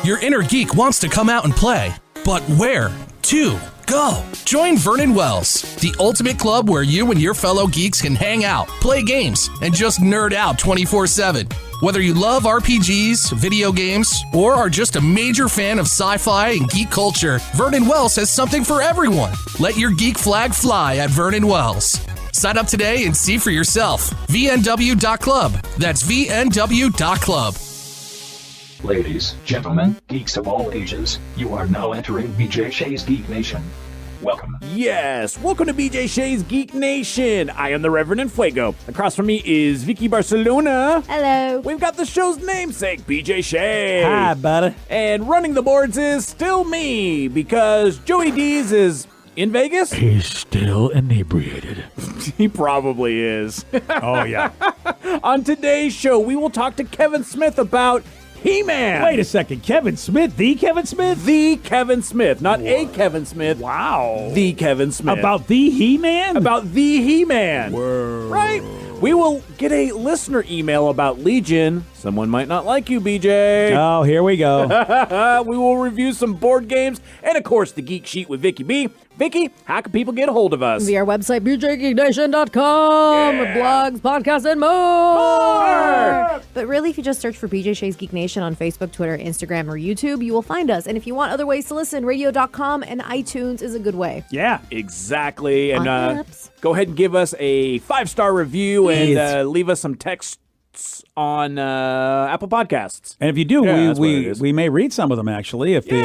Your inner geek wants to come out and play, but where to go? Join Vernon Wells, the ultimate club where you and your fellow geeks can hang out, play games, and just nerd out 24/7. Whether you love RPGs, video games, or are just a major fan of sci-fi and geek culture, Vernon Wells has something for everyone. Let your geek flag fly at Vernon Wells. Sign up today and see for yourself. VNW.club. That's VNW.club. Ladies, gentlemen, geeks of all ages, you are now entering BJ Shea's Geek Nation. Welcome. Yes, welcome to BJ Shea's Geek Nation. I am the Reverend Fuego. Across from me is Vicky Barcelona. Hello. We've got the show's namesake, BJ Shea. Hi, buddy. And running the boards is still me, because Joey Dees is in Vegas. He's still inebriated. He probably is. Oh, yeah. On today's show, we will talk to Kevin Smith about He-Man. Wait a second. Kevin Smith? The Kevin Smith? The Kevin Smith, not a Kevin Smith. Wow. The Kevin Smith. About the He-Man? About the He-Man. Whoa. Right? We will get a listener email about Legion. Someone might not like you, BJ. Oh, here we go. We will review some board games and, of course, the Geek Sheet with Vicky B. Vicky, how can people get a hold of us? Via our website, BJGN08.com. Blogs, podcasts, and more. But really, if you just search for BJ Shea's Geek Nation on Facebook, Twitter, Instagram, or YouTube, you will find us. And if you want other ways to listen, radio.com and iTunes is a good way. Yeah, exactly. And apps. go ahead and give us a 5-star review and leave us some texts on Apple Podcasts. And if you do, Yeah, we may read some of them, actually. If you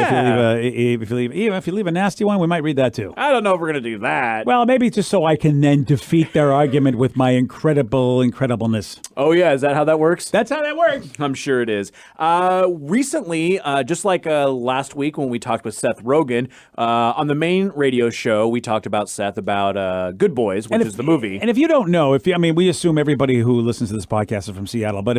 leave a nasty one, we might read that, too. I don't know if we're going to do that. Well, maybe just so I can then defeat their argument with my incredibleness. Oh, yeah. Is that how that works? That's how that works. I'm sure it is. Recently, just like last week when we talked with Seth Rogen, on the main radio show, we talked about Seth about Good Boys, which is the movie. And if you don't know, we assume everybody who listens to this podcast is from Seattle, but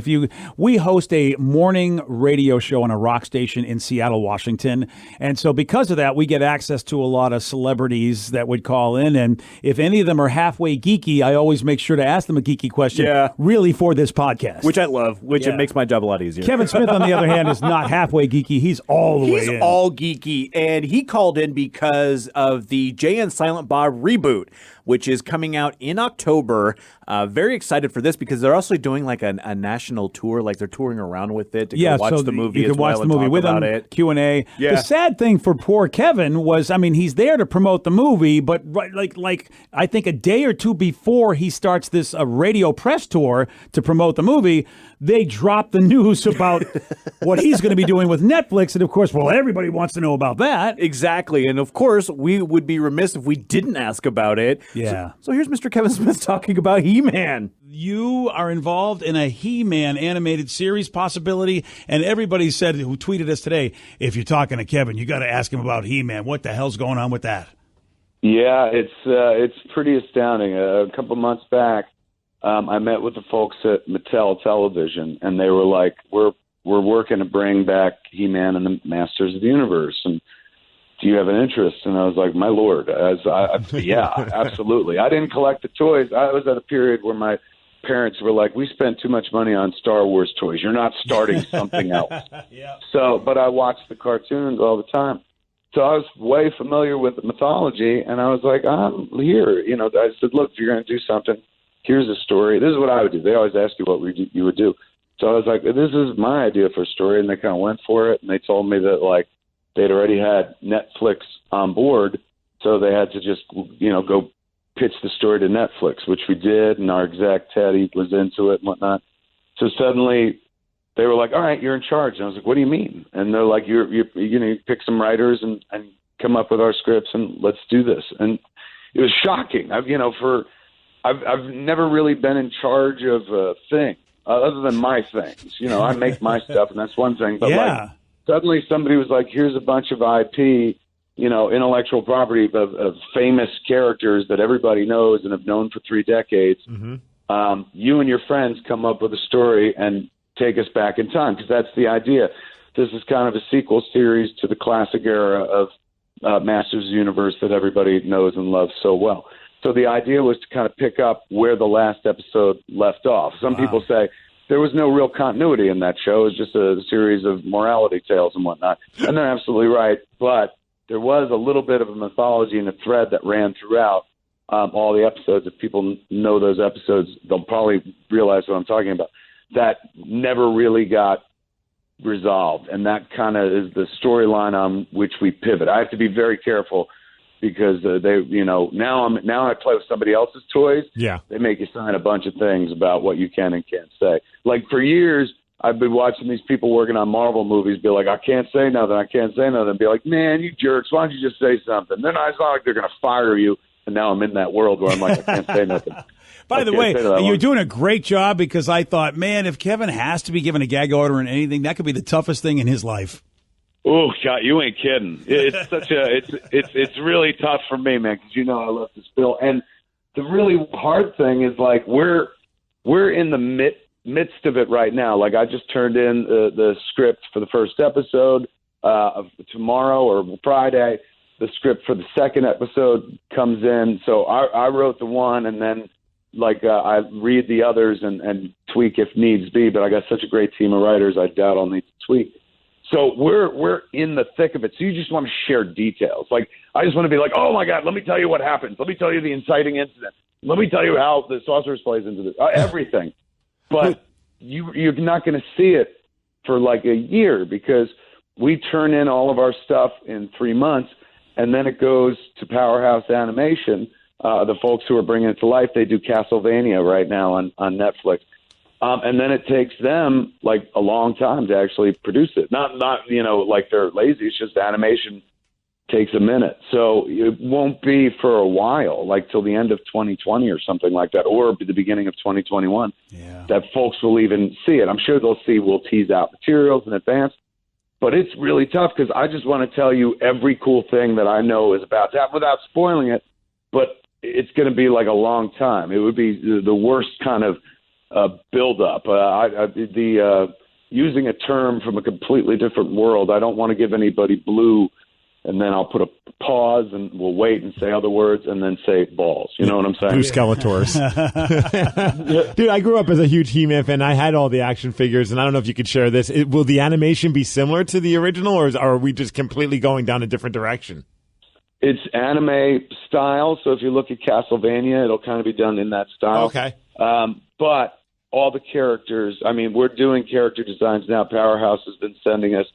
we host a morning radio show on a rock station in Seattle, Washington. And so because of that, we get access to a lot of celebrities that would call in. And if any of them are halfway geeky, I always make sure to ask them a geeky question really for this podcast. Which I love, it makes my job a lot easier. Kevin Smith, on the other hand, is not halfway geeky. He's all the way in. He's all geeky, and he called in because of the Jay and Silent Bob reboot, which is coming out in October. Very excited for this because they're also doing like a national tour, like they're touring around with it to go watch the movie. You can watch the movie with them, Q&A. Yeah. The sad thing for poor Kevin was, he's there to promote the movie, but like I think a day or two before he starts this radio press tour to promote the movie, they drop the news about what he's going to be doing with Netflix. And of course, everybody wants to know about that. Exactly. And of course, we would be remiss if we didn't ask about it. Yeah. So here's Mr. Kevin Smith talking about He-Man. You are involved in a He-Man animated series possibility, and everybody said, who tweeted us today, if you're talking to Kevin, you got to ask him about He-Man. What the hell's going on with that? Yeah, it's pretty astounding. A couple months back, I met with the folks at Mattel Television, and they were like, "We're working to bring back He-Man and the Masters of the Universe, and do you have an interest?" And I was like, "My lord, yeah, absolutely." I didn't collect the toys. I was at a period where my parents were like, "We spent too much money on Star Wars toys. You're not starting something else." Yeah. But I watched the cartoons all the time. So I was way familiar with the mythology, and I was like, "I'm here." I said, "Look, if you're going to do something, here's a story." This is what I would do. They always ask you what you would do. So I was like, "This is my idea for a story," and they kind of went for it. And they told me that they'd already had Netflix on board, so they had to just go pitch the story to Netflix, which we did, and our exec Teddy was into it and whatnot. So suddenly they were like, "All right, you're in charge." And I was like, "What do you mean?" And they're like, you pick some writers and come up with our scripts and let's do this." And it was shocking. I've never really been in charge of a thing other than my things. I make my stuff, and that's one thing. But suddenly somebody was like, "Here's a bunch of IP, intellectual property of famous characters that everybody knows and have known for 3 decades. Mm-hmm. You and your friends come up with a story and take us back in time," because that's the idea. This is kind of a sequel series to the classic era of Masters of the Universe that everybody knows and loves so well. So the idea was to kind of pick up where the last episode left off. Some people say there was no real continuity in that show. It was just a series of morality tales and whatnot. And they're absolutely right. But there was a little bit of a mythology and a thread that ran throughout all the episodes. If people know those episodes, they'll probably realize what I'm talking about. That never really got resolved. And that kind of is the storyline on which we pivot. I have to be very careful because now I play with somebody else's toys. Yeah. They make you sign a bunch of things about what you can and can't say. Like for years, I've been watching these people working on Marvel movies be like, I can't say nothing, and be like, man, you jerks, why don't you just say something? Then it's not like they're going to fire you, and now I'm in that world where I'm like, I can't say nothing. By the way, you're doing a great job because I thought, man, if Kevin has to be given a gag order in anything, that could be the toughest thing in his life. Oh God, you ain't kidding. It's it's really tough for me, man, because I love to spill. And the really hard thing is like we're in the midst of it right now. Like I just turned in the script for the first episode of tomorrow or Friday. The script for the second episode comes in. So I wrote the one, and then I read the others and tweak if needs be. But I got such a great team of writers, I doubt I'll need to tweak. So we're in the thick of it. So you just want to share details. Like I just want to be like, oh my God, let me tell you what happens. Let me tell you the inciting incident. Let me tell you how the sorceress plays into this. Everything. But you're not going to see it for like a year because we turn in all of our stuff in 3 months, and then it goes to Powerhouse Animation. The folks who are bringing it to life, they do Castlevania right now on Netflix. And then it takes them like a long time to actually produce it. Not like they're lazy. It's just animation takes a minute. So it won't be for a while, like till the end of 2020 or something like that, or the beginning of 2021, that folks will even see it. I'm sure we'll tease out materials in advance. But it's really tough because I just want to tell you every cool thing that I know is about to happen without spoiling it. But it's going to be like a long time. It would be the worst kind of build-up. Using a term from a completely different world, I don't want to give anybody blue, and then I'll put a pause and we'll wait and say other words and then say balls. You know what I'm saying? Blue Skeletors. Dude, I grew up as a huge He-Man fan. I had all the action figures, and I don't know if you could share this. Will the animation be similar to the original, or are we just completely going down a different direction? It's anime style, so if you look at Castlevania, it'll kind of be done in that style. Okay. But all the characters, I mean, we're doing character designs now. Powerhouse has been sending us,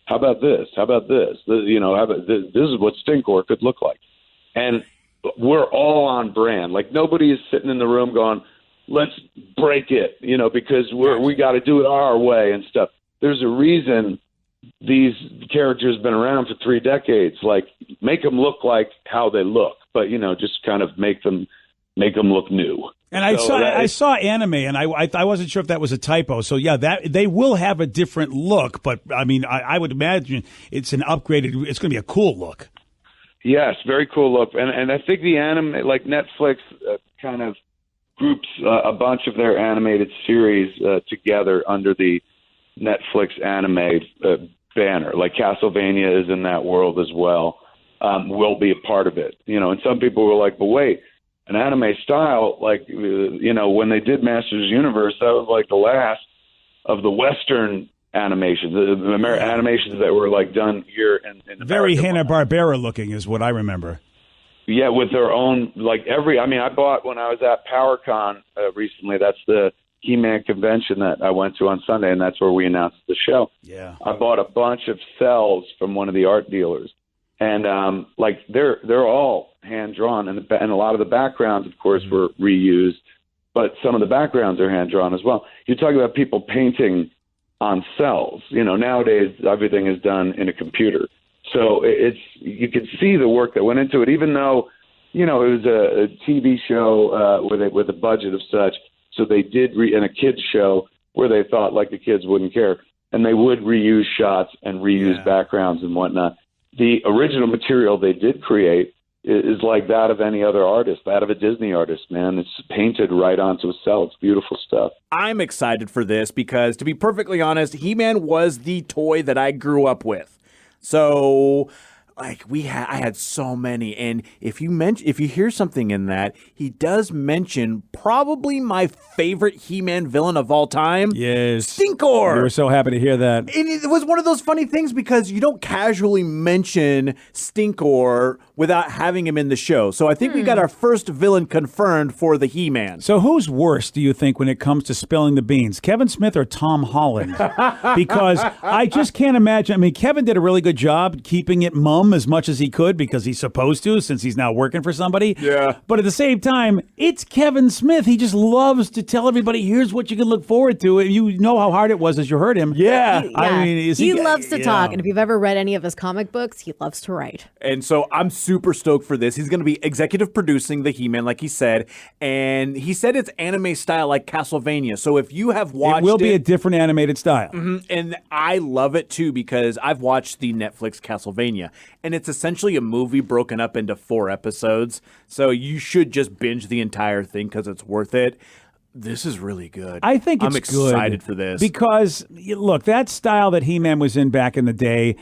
how about this? How about this? This is what Stinkor could look like. And we're all on brand. Like, nobody is sitting in the room going, let's break it, because we got to do it our way and stuff. There's a reason these characters have been around for 3 decades. Like, make them look like how they look, but, just kind of make them look new. And I saw anime, and I wasn't sure if that was a typo. So yeah, that they will have a different look, but I mean, I would imagine it's an upgraded. It's going to be a cool look. Yes, very cool look, and I think the anime, like Netflix, kind of groups a bunch of their animated series together under the Netflix anime banner. Like Castlevania is in that world as well. Will be a part of it, And some people were like, "But wait." An anime style, like, when they did Masters Universe, that was like the last of the Western animations, the animations that were like done here in very Hanna-Barbera looking is what I remember. Yeah, with their own, I bought when I was at PowerCon recently, that's the He-Man convention that I went to on Sunday, and that's where we announced the show. Yeah. I bought a bunch of cells from one of the art dealers. And they're all hand drawn, and a lot of the backgrounds, of course, were reused. But some of the backgrounds are hand drawn as well. You're talking about people painting on cells. Nowadays everything is done in a computer, so you can see the work that went into it. Even though it was a TV show with a budget of such, so they did in a kids show where they thought like the kids wouldn't care, and they would reuse shots and reuse backgrounds and whatnot. The original material they did create is like that of any other artist, that of a Disney artist, man. It's painted right onto a cell. It's beautiful stuff. I'm excited for this because, to be perfectly honest, He-Man was the toy that I grew up with. So like I had so many, and if you hear something in that, he does mention probably my favorite He-Man villain of all time. Yes. Stinkor. We were so happy to hear that. And it was one of those funny things because you don't casually mention Stinkor without having him in the show. So I think we got our first villain confirmed for the He-Man. So who's worse, do you think, when it comes to spilling the beans, Kevin Smith or Tom Holland? Because I just can't imagine. I mean, Kevin did a really good job keeping it mum as much as he could because he's supposed to, since he's now working for somebody. Yeah. But at the same time, it's Kevin Smith. He just loves to tell everybody, here's what you can look forward to. And you know how hard it was as you heard him. Yeah. I mean, he loves to talk. And if you've ever read any of his comic books, he loves to write. And so I'm super stoked for this. He's going to be executive producing the He-Man, like he said. And he said it's anime style like Castlevania. So if you have watched it will be a different animated style. And I love it too because I've watched the Netflix Castlevania, and it's essentially a movie broken up into 4 episodes. So you should just binge the entire thing because it's worth it. This is really good. I think it's I'm excited good for this because look, that style that He-Man was in back in the day.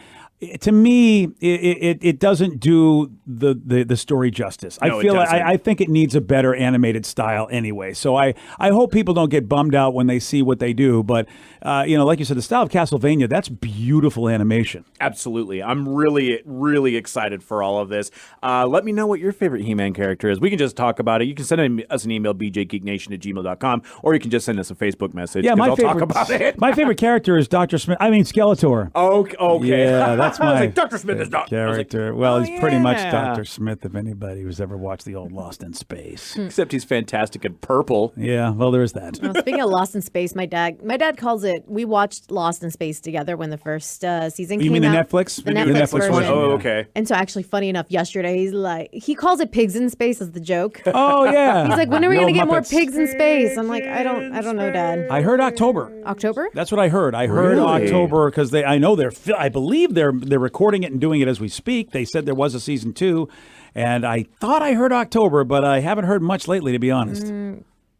To me, it doesn't do the story justice. No, I feel it doesn't. I think it needs a better animated style anyway. So I hope people don't get bummed out when they see what they do. But like you said, the style of Castlevania, that's beautiful animation. Absolutely. I'm really, really excited for all of this. Let me know what your favorite He-Man character is. We can just talk about it. You can send us an email, bjgeeknation@gmail.com, or you can just send us a Facebook message. Yeah, I'll talk about it. My favorite character is Dr. Smith. I mean, Skeletor. Okay. Yeah, that's I was my like, Dr. Smith is not character. Well, he's pretty much yeah. Dr. Smith if anybody who's ever watched the old Lost in Space. Except he's fantastic in purple. Yeah, well, there is that. Well, speaking of Lost in Space, my dad calls it. We watched Lost in Space together when the first season You came mean the out. Netflix? The Netflix version. one? Oh, okay. And so, actually, funny enough, yesterday he calls it pigs in space as the joke. Oh, yeah. He's like, when are we The going to old get more Muppets. pigs in space? I'm like, I don't know, Dad. I heard October. October? That's what I heard. I heard Really? October because I believe they're recording it and doing it as we speak. They said there was a season 2, and I thought I heard October, but I haven't heard much lately, to be honest.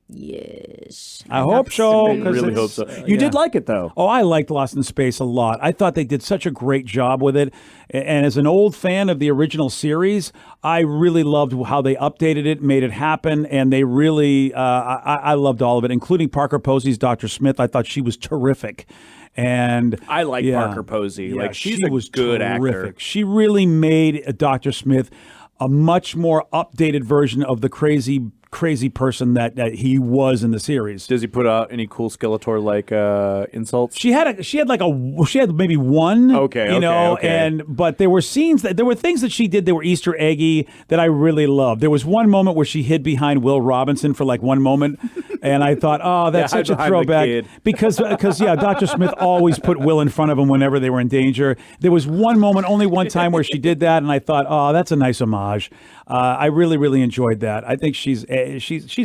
Yes. I hope so. I 'cause really it's- hope so. You did like it, though. Oh, I liked Lost in Space a lot. I thought they did such a great job with it. And as an old fan of the original series, I really loved how they updated it, made it happen, and they really, I loved all of it, including Parker Posey's Dr. Smith. I thought she was terrific. And I like Parker Posey. Yeah, Like, she's she a was good terrific. actor. She really made Dr. Smith a much more updated version of the crazy person that he was in the series. Does he put out any cool Skeletor-like insults? She had maybe one. Okay, you know, okay. but there were things that she did that were Easter eggy that I really loved. There was one moment where she hid behind Will Robinson for like one moment, and I thought, oh, that's Yeah, such a hide behind the throwback kid. because Dr. Smith always put Will in front of him whenever they were in danger. There was one moment, only one time, where she did that, and I thought, oh, that's a nice homage. I really, really enjoyed that. I think she's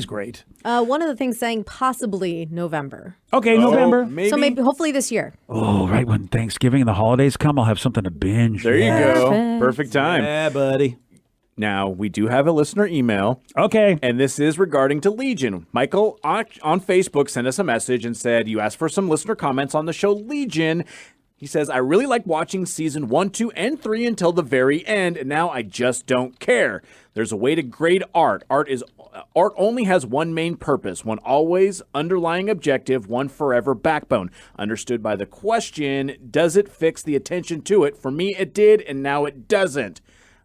great. One of the things saying possibly November. Okay, November. Maybe. So maybe, hopefully this year. Oh, right when Thanksgiving and the holidays come, I'll have something to binge. There you go. Perfect. Perfect time. Yeah, buddy. Now, we do have a listener email, Okay. and this is regarding to Legion. Michael on Facebook sent us a message and said, you asked for some listener comments on the show Legion. He says, I really like watching season 1, 2, and 3 until the very end, and now I just don't care. There's a way to grade art. Art only has one main purpose, one always underlying objective, one forever backbone. Understood by the question, does it fix the attention to it? For me, it did, and now it doesn't.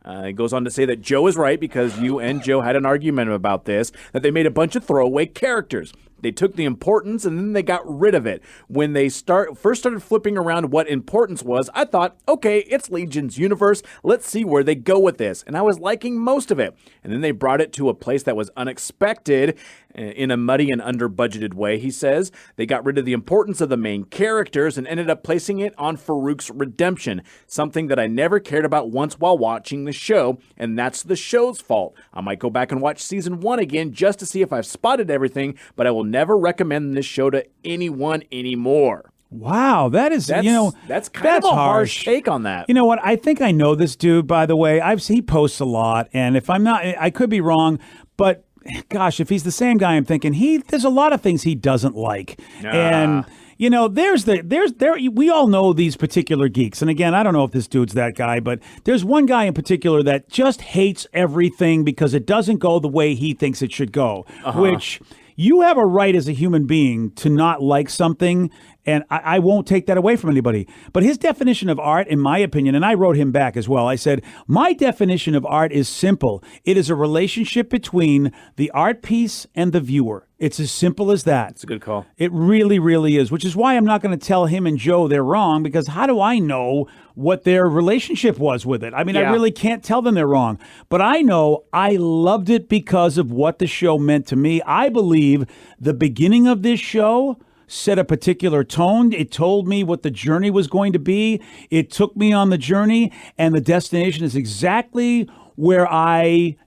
It goes on to say that Joe is right because you and Joe had an argument about this, that they made a bunch of throwaway characters. They took the importance and then they got rid of it. When they first started flipping around what importance was, I thought, okay, it's Legion's universe. Let's see where they go with this. And I was liking most of it. And then they brought it to a place that was unexpected in a muddy and under-budgeted way, he says. They got rid of the importance of the main characters and ended up placing it on Farouk's redemption, something that I never cared about once while watching the show, and that's the show's fault. I might go back and watch season 1 again just to see if I've spotted everything, but I will never recommend this show to anyone anymore. Wow, that's That's kind of a harsh take on that. You know what? I think I know this dude, by the way. He posts a lot, and if I'm not, I could be wrong, but gosh, if he's the same guy, I'm thinking there's a lot of things he doesn't like. Nah. And we all know these particular geeks. And again, I don't know if this dude's that guy, but there's one guy in particular that just hates everything because it doesn't go the way he thinks it should go, which you have a right as a human being to not like something. And I won't take that away from anybody. But his definition of art, in my opinion, and I wrote him back as well, I said, my definition of art is simple. It is a relationship between the art piece and the viewer. It's as simple as that. It's a good call. It really, really is, which is why I'm not going to tell him and Joe they're wrong, because how do I know what their relationship was with it? I mean, I really can't tell them they're wrong. But I know I loved it because of what the show meant to me. I believe the beginning of this show set a particular tone. It told me what the journey was going to be. It took me on the journey, and the destination is exactly where I'm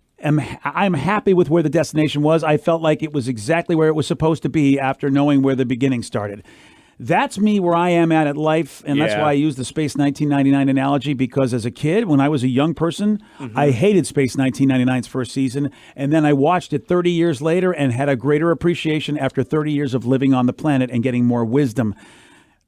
happy with where the destination was. I felt like it was exactly where it was supposed to be after knowing where the beginning started. That's me where I am at life, and that's why I use the Space 1999 analogy, because as a kid, when I was a young person, I hated Space 1999's first season, and then I watched it 30 years later and had a greater appreciation after 30 years of living on the planet and getting more wisdom.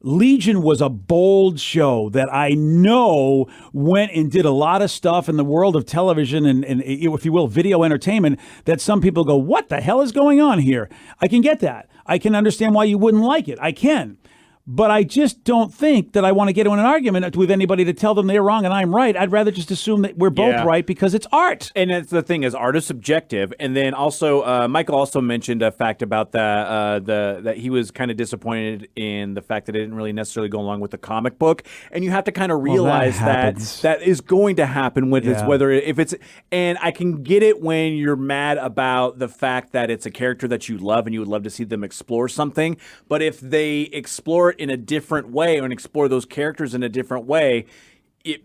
Legion was a bold show that I know went and did a lot of stuff in the world of television and if you will, video entertainment that some people go, what the hell is going on here? I can get that. I can understand why you wouldn't like it. I can. But I just don't think that I want to get into an argument with anybody to tell them they're wrong and I'm right. I'd rather just assume that we're both right because it's art. And that's the thing, is art is subjective. And then also, Michael also mentioned a fact about that he was kind of disappointed in the fact that it didn't really necessarily go along with the comic book. And you have to kind of realize that is going to happen with it's whether if it's, and I can get it when you're mad about the fact that it's a character that you love and you would love to see them explore something. But if they explore it in a different way and explore those characters in a different way,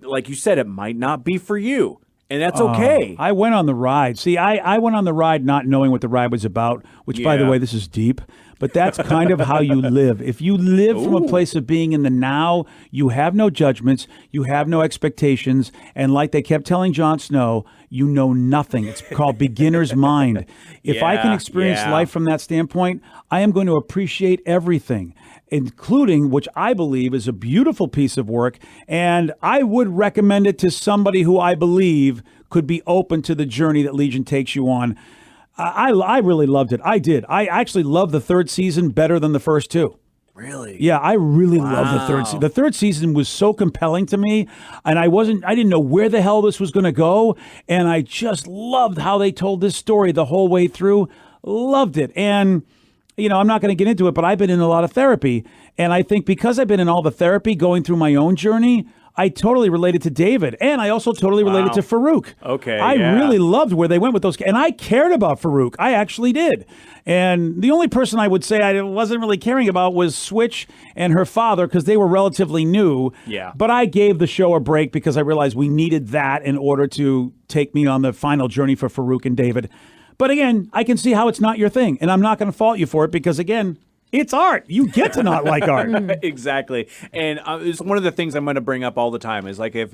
like you said, it might not be for you. And that's okay. I went on the ride. See, I went on the ride not knowing what the ride was about, which, by the way, this is deep. But that's kind of how you live. If you live from a place of being in the now, you have no judgments, you have no expectations, and like they kept telling Jon Snow, you know nothing. It's called beginner's mind. If I can experience life from that standpoint, I am going to appreciate everything, including, which I believe is a beautiful piece of work, and I would recommend it to somebody who I believe could be open to the journey that Legion takes you on. I really loved it. I did. I actually loved the third season better than the first two. Really? Yeah, I really loved the third season. The third season was so compelling to me, and I didn't know where the hell this was going to go, and I just loved how they told this story the whole way through. Loved it. And I'm not going to get into it, but I've been in a lot of therapy, and I think because I've been in all the therapy going through my own journey, I totally related to David, and I also totally related to Farouk. Okay, I really loved where they went with those, and I cared about Farouk. I actually did. And the only person I would say I wasn't really caring about was Switch and her father, because they were relatively new. Yeah. But I gave the show a break because I realized we needed that in order to take me on the final journey for Farouk and David. But again, I can see how it's not your thing, and I'm not going to fault you for it because, again, it's art. You get to not like art. Exactly. And it's one of the things I'm going to bring up all the time is like if,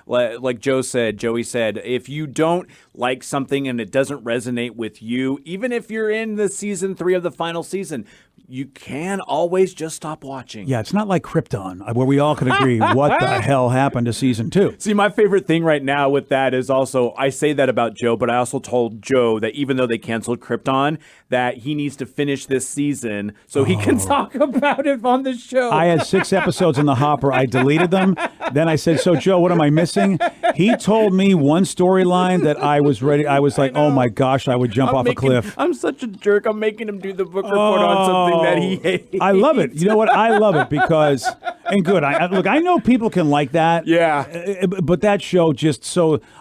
like Joey said, if you don't like something and it doesn't resonate with you, even if you're in the season 3 of the final season, you can always just stop watching. Yeah, it's not like Krypton, where we all can agree what the hell happened to season 2. See, my favorite thing right now with that is also, I say that about Joe, but I also told Joe that even though they canceled Krypton, that he needs to finish this season so he can talk about it on the show. I had 6 episodes in the hopper. I deleted them. Then I said, so Joe, what am I missing? He told me one storyline that I was ready. I was like, oh my gosh, I would jump off a cliff. I'm such a jerk. I'm making him do the book report on something that he hates. I love it. You know what? I love it because, and good. Look, I know people can like that. Yeah. But that show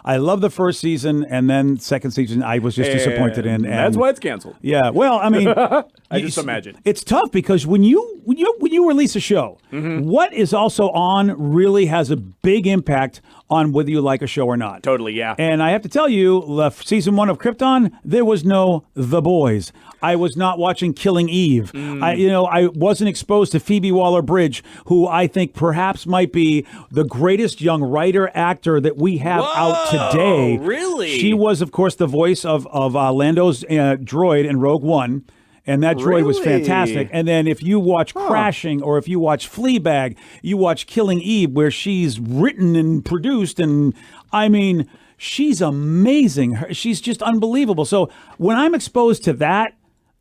I love the first season, and then second season I was just disappointed in. And that's why it's canceled. Yeah. Well, I mean, I just imagine. It's tough because when you release a show, what is also on really has a big impact on whether you like a show or not. Totally, yeah. And I have to tell you, season 1 of Krypton, there was no The Boys. I was not watching Killing Eve. I wasn't exposed to Phoebe Waller-Bridge, who I think perhaps might be the greatest young writer-actor that we have out today. Really? She was, of course, the voice of Lando's droid in Rogue One. And that droid was Really? fantastic. And then if you watch Crashing or if you watch Fleabag, you watch Killing Eve, where she's written and produced. And I mean, she's amazing. She's just unbelievable. So when I'm exposed to that,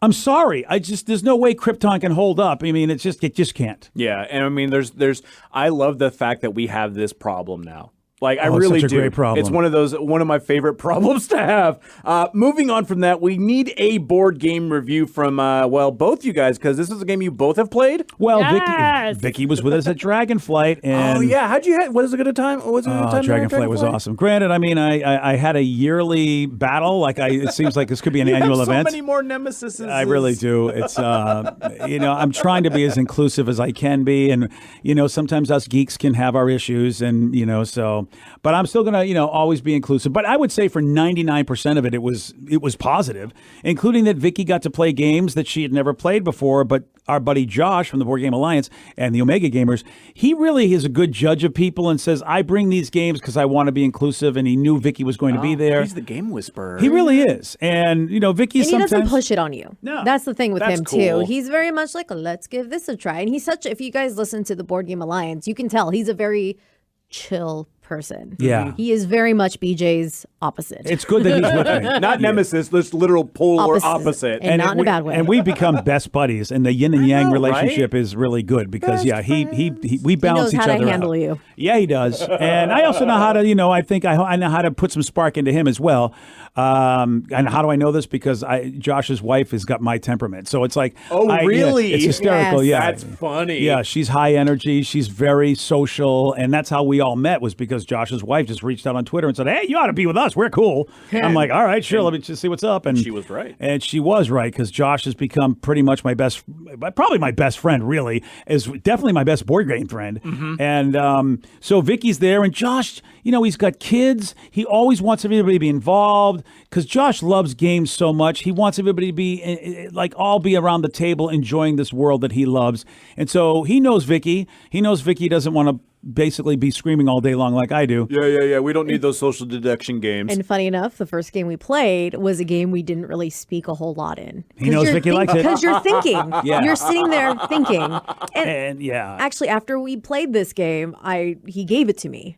I'm sorry. There's no way Krypton can hold up. I mean, it just can't. Yeah, and I mean, I love the fact that we have this problem now. Like, I Oh, it's really such a do. great problem. It's one of my favorite problems to have. Moving on from that, we need a board game review from, both you guys, because this is a game you both have played. Well, Yes! Vicky was with us at Dragonflight. And Oh, yeah. How'd you have? Was it a good time? Was it a good time? Dragonflight was awesome. Granted, I mean, I had a yearly battle. It seems like this could be an You annual have so event. many more nemesis. I really do. It's, I'm trying to be as inclusive as I can be. And, sometimes us geeks can have our issues and, but I'm still going to, always be inclusive. But I would say for 99% of it, it was positive, including that Vicky got to play games that she had never played before. But our buddy Josh from the Board Game Alliance and the Omega Gamers, he really is a good judge of people and says, I bring these games because I want to be inclusive. And he knew Vicky was going to be there. He's the game whisperer. He really is. And, Vicky And he sometimes doesn't push it on you. No. That's the thing with That's him, cool. too. He's very much like, let's give this a try. And if you guys listen to the Board Game Alliance, you can tell he's a very chill person. Yeah. He is very much BJ's opposite. It's good that he's with me. Not nemesis, this literal polar opposite. And not in a bad way. And we've become best buddies, and the yin and yang know, relationship is really good because we balance he knows each how other to handle out. you. Yeah, he does, and I also know how to. I think I know how to put some spark into him as well. And how do I know this? Because Josh's wife has got my temperament, so it's like, really? it's hysterical. Yes. Yeah, That's funny. Yeah, she's high energy. She's very social, and that's how we all met. Was because Josh's wife just reached out on Twitter and said, "Hey, you ought to be with us. We're cool." I'm like, "All right, sure. Let me just see what's up." And she was right. And she was right because Josh has become pretty much probably my best friend. Really, is definitely my best board game friend. Mm-hmm. And so Vicky's there, and Josh, he's got kids. He always wants everybody to be involved because Josh loves games so much. He wants everybody to be all be around the table enjoying this world that he loves. And so he knows Vicky. He knows Vicky doesn't want to basically be screaming all day long like I do. Yeah. We don't need those social deduction games. And funny enough, the first game we played was a game we didn't really speak a whole lot in. He knows Vicky likes it. Because you're thinking. Yeah. You're sitting there thinking. And yeah. Actually, after we played this game, he gave it to me.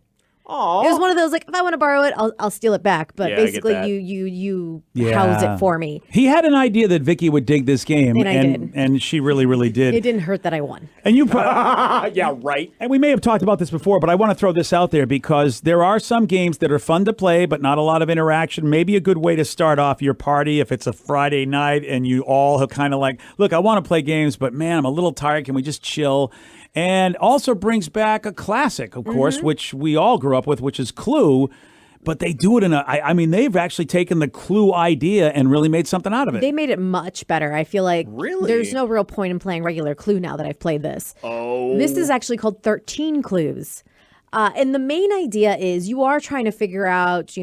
Aww. It was one of those, like, if I want to borrow it, I'll steal it back. But Yeah, I get basically, that. you Yeah. house it for me. He had an idea that Vicky would dig this game, And I did. and she really, really did. It didn't hurt that I won. And you, Yeah, right. and we may have talked about this before, but I want to throw this out there because there are some games that are fun to play, but not a lot of interaction. Maybe a good way to start off your party if it's a Friday night and you all have kind of like, look, I want to play games, but man, I'm a little tired. Can we just chill? And also brings back a classic, of course, which we all grew up with, which is Clue. But they do it they've actually taken the Clue idea and really made something out of it. They made it much better. I feel like Really? there's no real point in playing regular Clue now that I've played this. Oh. This is actually called 13 Clues. And the main idea is you are trying to figure out,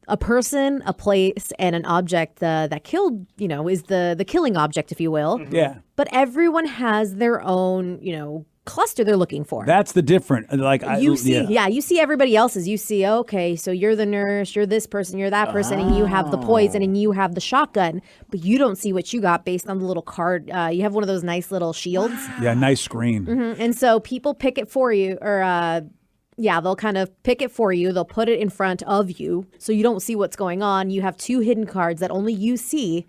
a person, a place, and an object that killed, is the killing object, if you will. Yeah. But everyone has their own, cluster they're looking for. That's the different. You see everybody else's. You see, okay, so you're the nurse, you're this person, you're that person, and you have the poison, and you have the shotgun, but you don't see what you got based on the little card. You have one of those nice little shields. Yeah, nice screen. And so people pick it for you, or they'll kind of pick it for you. They'll put it in front of you, so you don't see what's going on. You have 2 hidden cards that only you see,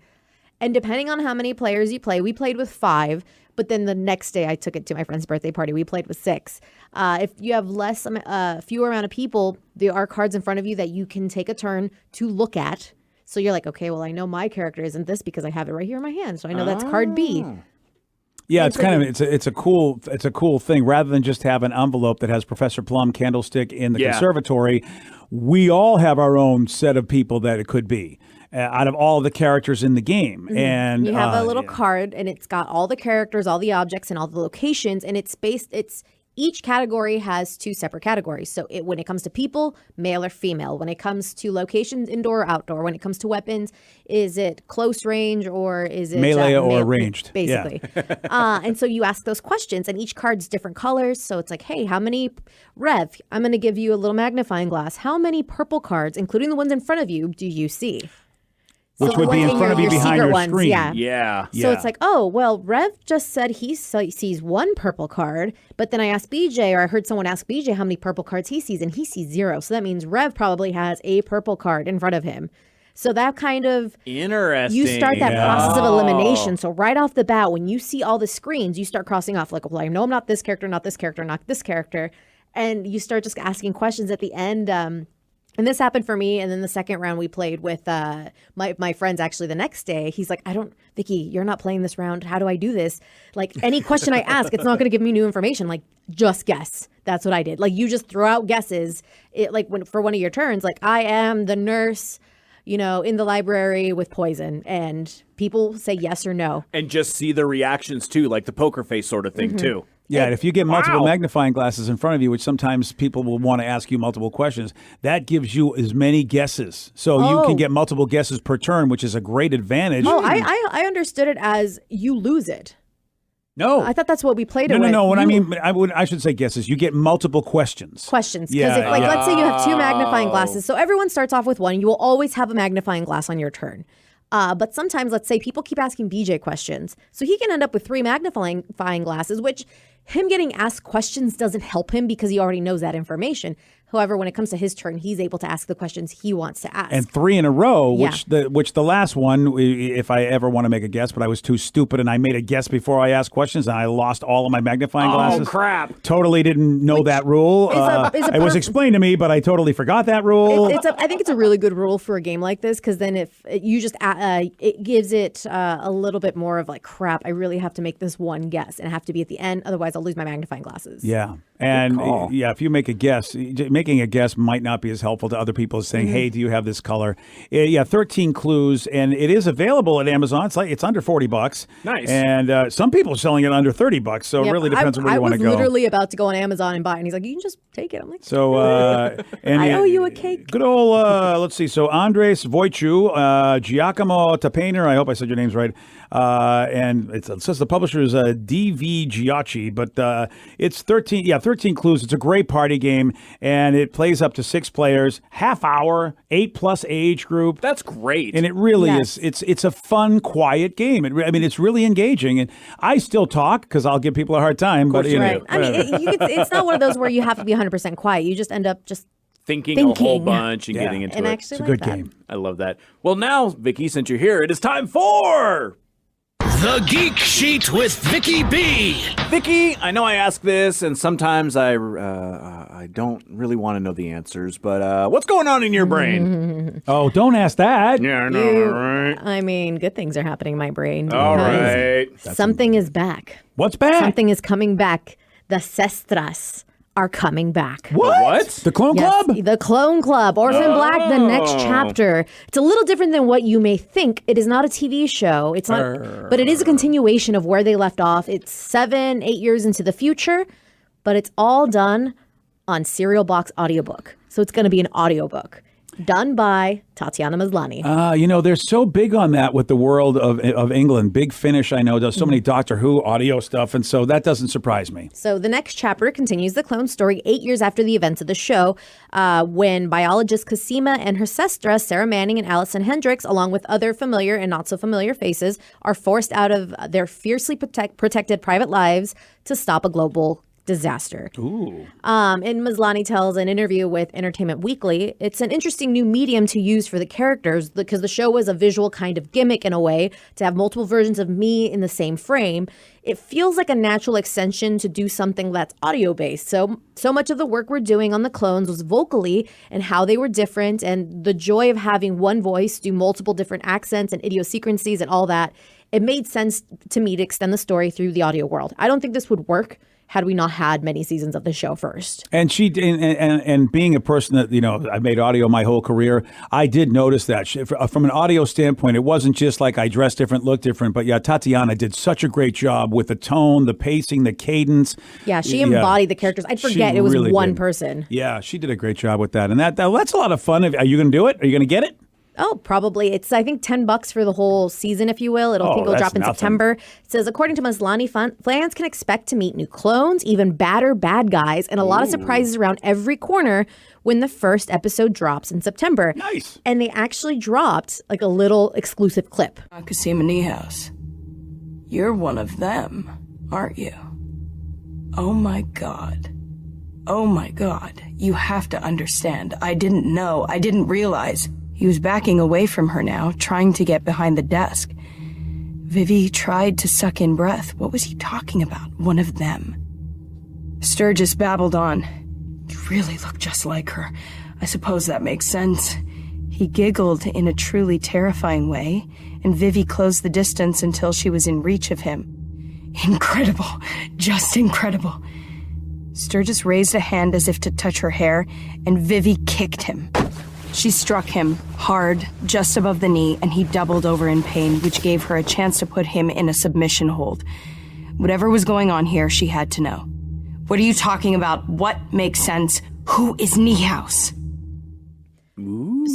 and depending on how many players you play, we played with 5. But then the next day, I took it to my friend's birthday party. We played with 6. If you have fewer amount of people, there are cards in front of you that you can take a turn to look at. So you're like, okay, well, I know my character isn't this because I have it right here in my hand. So I know that's card B. Yeah, it's a cool thing. Rather than just have an envelope that has Professor Plum candlestick in the conservatory, we all have our own set of people that it could be. Out of all the characters in the game. And you have a little card, and it's got all the characters, all the objects, and all the locations, and each category has 2 separate categories. So when it comes to people, male or female. When it comes to locations, indoor or outdoor. When it comes to weapons, is it close range or is it melee or ranged? Basically. Yeah. And so you ask those questions, and each card's different colors. So it's like, hey, how many Rev? I'm going to give you a little magnifying glass. How many purple cards, including the ones in front of you, do you see? Which would be in front of you behind your screen. Yeah. Yeah. So it's like, oh, well, Rev just said he sees one purple card, but then I asked BJ, or I heard someone ask BJ how many purple cards he sees, and he sees 0. So that means Rev probably has a purple card in front of him. So that kind of... Interesting. You start that process of elimination. So right off the bat, when you see all the screens, you start crossing off, like, well, I know I'm not this character, not this character, not this character. And you start just asking questions at the end. And this happened for me. And then the second round we played with my friends actually the next day. He's like, Vicky, you're not playing this round. How do I do this? Like any question I ask, it's not going to give me new information. Like just guess. That's what I did. Like you just throw out guesses. For one of your turns, like I am the nurse, in the library with poison. And people say yes or no. And just see the reactions too, like the poker face sort of thing too. Yeah, and if you get multiple magnifying glasses in front of you, which sometimes people will want to ask you multiple questions, that gives you as many guesses. So you can get multiple guesses per turn, which is a great advantage. Oh, I understood it as you lose it. No. I thought that's what we played it with. No. I should say guesses. You get multiple questions. Questions. Yeah, Because let's say you have 2 magnifying glasses. So everyone starts off with 1. You will always have a magnifying glass on your turn. But sometimes, let's say people keep asking BJ questions. So he can end up with 3 magnifying glasses, which him getting asked questions doesn't help him because he already knows that information. However, when it comes to his turn, he's able to ask the questions he wants to ask. And 3 in a row, which the last one, if I ever want to make a guess, but I was too stupid and I made a guess before I asked questions and I lost all of my magnifying glasses. Oh, crap. Totally didn't know that rule. It was explained to me, but I totally forgot that rule. I think it's a really good rule for a game like this because then if you just it gives it a little bit more of like, crap, I really have to make this one guess and I have to be at the end. Otherwise, I'll lose my magnifying glasses. Yeah. And if you make a guess, making a guess might not be as helpful to other people as saying, hey, do you have this color? 13 clues, and it is available at Amazon. It's under $40. Nice. And some people are selling it under $30, so it really depends on where you want to go. I was literally about to go on Amazon and buy it, and he's like, you can just take it. I'm like, so, and I owe you a cake. Good old, let's see, so Andres Wojciu, Giacomo Tapaner, I hope I said your names right, and it says the publisher is DV Giacchi, but it's 13 clues. It's a great party game, and it plays up to 6 players, half hour, 8+ age group. That's great. And it really is. It's a fun, quiet game. It's really engaging. And I still talk because I'll give people a hard time. But right. I mean, it's not one of those where you have to be 100% quiet. You just end up just thinking a whole bunch and getting into and it. Actually, it's a good game. I love that. Well, now, Vicky, since you're here, it is time for The Geek Sheet with Vicky B. Vicky, I know I ask this, and sometimes I don't really want to know the answers, but what's going on in your brain? Oh, don't ask that. Yeah, I know, right? I mean, good things are happening in my brain. All right. Something is back. What's back? Something is coming back. The Sestras are coming back. What? The Clone Club? The Clone Club. Orphan Black, the next chapter. It's a little different than what you may think. It is not a TV show. It's not, but it is a continuation of where they left off. It's 7-8 years into the future, but it's all done on Serial Box audiobook. So it's going to be an audiobook done by Tatiana Maslany. They're so big on that with the world of England. Big Finish, I know, does so many Doctor Who audio stuff, and so that doesn't surprise me. So the next chapter continues the clone story 8 years after the events of the show, when biologist Cosima and her sestra, Sarah Manning and Allison Hendricks, along with other familiar and not so familiar faces, are forced out of their fiercely protected private lives to stop a global disaster. Ooh. And Maslany tells an interview with Entertainment Weekly, it's an interesting new medium to use for the characters because the show was a visual kind of gimmick in a way to have multiple versions of me in the same frame. It feels like a natural extension to do something that's audio based. So much of the work we're doing on the clones was vocally and how they were different, and the joy of having one voice do multiple different accents and idiosyncrasies and all that. It made sense to me to extend the story through the audio world. I don't think this would work had we not had many seasons of the show first. And and being a person that, I made audio my whole career, I did notice that. From an audio standpoint, it wasn't just like I dressed different, looked different, but Tatiana did such a great job with the tone, the pacing, the cadence. Yeah, she embodied the characters. I'd forget it was really one person. Yeah, she did a great job with that. And that's a lot of fun. Are you going to do it? Are you going to get it? Oh, probably. It's, I think, $10 for the whole season, if you will. I think it'll that's drop in nothing. September. It says, according to Maslany, fans can expect to meet new clones, even badder bad guys, and a lot of surprises around every corner when the first episode drops in September. Nice. And they actually dropped like a little exclusive clip. Nakashima Niehaus, you're one of them, aren't you? Oh my God. Oh my God. You have to understand. I didn't know. I didn't realize. He was backing away from her now, trying to get behind the desk. Vivi tried to suck in breath. What was he talking about? One of them. Sturgis babbled on. You really look just like her. I suppose that makes sense. He giggled in a truly terrifying way, and Vivi closed the distance until she was in reach of him. Incredible. Just incredible. Sturgis raised a hand as if to touch her hair, and Vivi kicked him. She struck him hard, just above the knee, and he doubled over in pain, which gave her a chance to put him in a submission hold. Whatever was going on here, she had to know. What are you talking about? What makes sense? Who is Niehaus?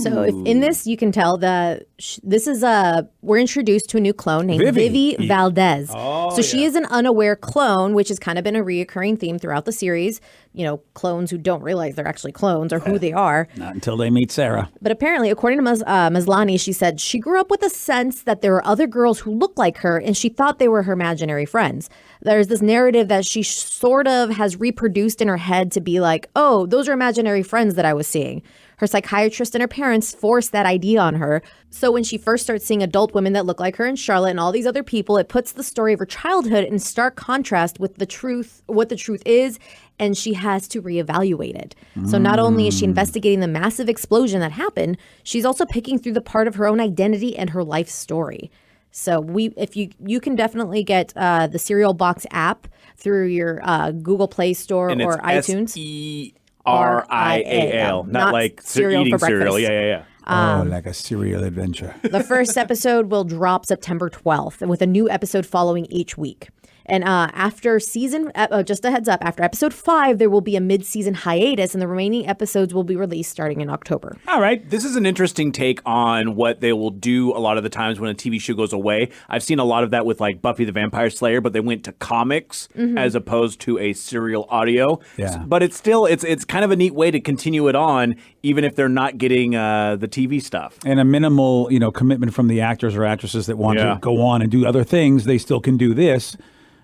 So if in this, you can tell that this is we're introduced to a new clone named Vivi Valdez. So she is an unaware clone, which has kind of been a reoccurring theme throughout the series. You know, clones who don't realize they're actually clones or who they are. Not until they meet Sarah. But apparently, according to Maslany, she said she grew up with a sense that there were other girls who looked like her, and she thought they were her imaginary friends. There's this narrative that she sort of has reproduced in her head to be like, oh, those are imaginary friends that I was seeing. Her psychiatrist and her parents forced that idea on her. So when she first starts seeing adult women that look like her and Charlotte and all these other people, it puts the story of her childhood in stark contrast with the truth, what the truth is, and she has to reevaluate it. So not only is she investigating the massive explosion that happened, she's also picking through the part of her own identity and her life story. So if you can definitely get the Cereal Box app through your Google Play Store And or it's iTunes. SERIAL, not like cereal eating for cereal. breakfast. Yeah. Like a serial adventure. The first episode will drop September 12th with a new episode following each week. And after just a heads up, after episode 5, there will be a mid-season hiatus, and the remaining episodes will be released starting in October. All right. This is an interesting take on what they will do a lot of the times when a TV show goes away. I've seen a lot of that with like Buffy the Vampire Slayer, but they went to comics as opposed to a serial audio. Yeah. But it's still, it's kind of a neat way to continue it on, even if they're not getting the TV stuff. And a minimal, commitment from the actors or actresses that want to go on and do other things. They still can do this.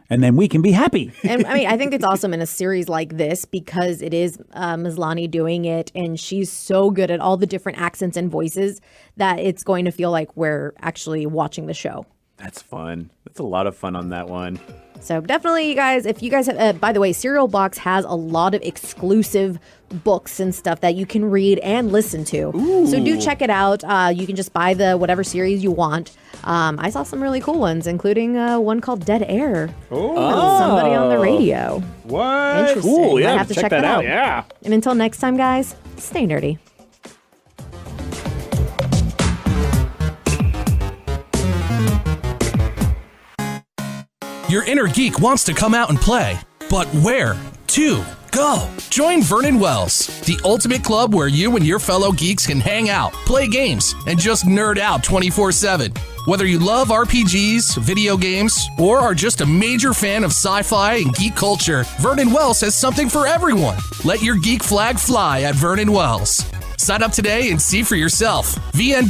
And then we can be happy. And I mean, I think it's awesome in a series like this because it is Maslany doing it, and she's so good at all the different accents and voices that it's going to feel like we're actually watching the show. That's fun. That's a lot of fun on that one. So definitely, you guys, if you guys have, by the way, Cereal Box has a lot of exclusive books and stuff that you can read and listen to. Ooh. So do check it out. You can just buy the whatever series you want. I saw some really cool ones, including one called Dead Air. Oh. Somebody on the radio. What? Interesting. Cool. Yeah, I have to check that out. Yeah. And until next time, guys, stay nerdy. Your inner geek wants to come out and play, but where to go? Join Vernon Wells, the ultimate club where you and your fellow geeks can hang out, play games, and just nerd out 24/7. Whether you love RPGs, video games, or are just a major fan of sci-fi and geek culture, Vernon Wells has something for everyone. Let your geek flag fly at Vernon Wells. Sign up today and see for yourself. VN